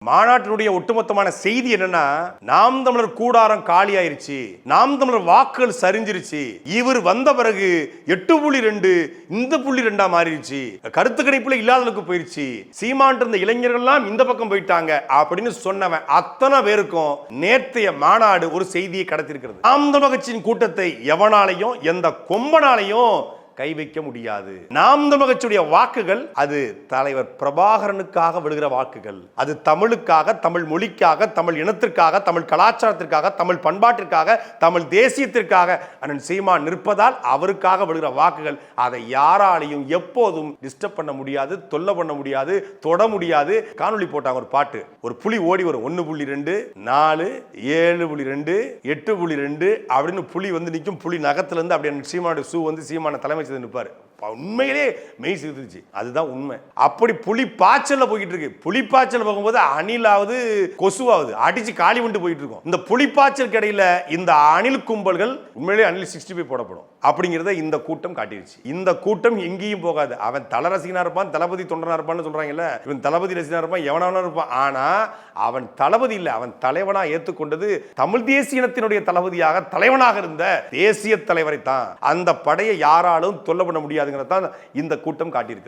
மாநாட்டினுடைய ஒட்டுமொத்தமான செய்தி என்னன்னா, நாம் தமிழர் கூடாரம் காலி ஆயிருச்சு, நாம் தமிழர் வாக்குகள் சரிஞ்சிருச்சு, இவர் வந்த பிறகு 8.2 இந்த 0.2 மாறிடுச்சு, கருத்து கணிப்புல இல்லாதளுக்கு போயிருச்சு, சீமான் இருந்த இளைஞர்கள்லாம் இந்த பக்கம் போயிட்டாங்க அப்படின்னு சொன்னவன் அத்தனை பேருக்கும் நேர்த்தைய மாநாடு ஒரு செய்தியை கடத்திருக்கிறது. நாம் தமிழர் கட்சியின் கூட்டத்தை எவனாலையும் எந்த கொம்பனாலையும் கை வைக்க முடியாது. நாம் தமிழர் கட்சியுடைய வாக்குகள் அது தலைவர் பிரபாகரனுக்காக விழுகிற வாக்குகள், அது தமிழுக்காக, தமிழ் மொழிக்காக, தமிழ் இனத்திற்காக, தமிழ் கலாச்சாரத்திற்காக, தமிழ் பண்பாட்டிற்காக, தமிழ் தேசியத்திற்காக அண்ணன் சீமான் நிற்பதால் அவருக்காக விழுகிற வாக்குகள். அதை யாராலையும் எப்போதும் டிஸ்டர்ப் பண்ண முடியாது, தொல்லை பண்ண முடியாது, தொட முடியாது. காணொலி போட்டாங்க ஒரு பாட்டு, ஒரு புலி ஓடி வரும் 1.2 4 7.2 8.2 அப்படின்னு புலி வந்து நிற்கும். புலி நகத்துல இருந்து அப்படியே சீமானுடைய ஷூ வந்து சீமான தலைமை நிற்பாரு. உண்மையிலே மெய் சிரிச்சு, அதுதான் உண்மை. அப்படி புலி பாய்ச்சல்ல போயிட்டு இருக்கு. புலி பாய்ச்சல் போகும்போது அணிலாவது கொசுவாவது அடிச்சு காலி விட்டு போயிட்டு இருக்கும். இந்த புலி பாய்ச்சல் இடையில இந்த அணில் கும்பல்கள் உண்மையிலே அணில் 65 போடப்படும் அப்படிங்கிறத இந்த கூட்டம் காட்டிடுச்சு. இந்த கூட்டம் எங்கேயும் போகாது. அவன் தல ரசிகனா இருப்பான், தளபதி தொண்டனா இருப்பான்னு சொல்றாங்கல்ல, இவன் தளபதி ரசிகனா இருப்பான், எவனவனா இருப்பான். ஆனா அவன் தளபதி இல்ல, அவன் தலைவனா ஏற்றுக்கொண்டது தமிழ் தேசிய இனத்தினுடைய தளபதியாக தலைவனாக இருந்த தேசிய தலைவரை தான். அந்த படையை யாராலும் தொல்லை பண்ண முடியாது. இந்த கூட்டம் காட்டியிருக்கிறது.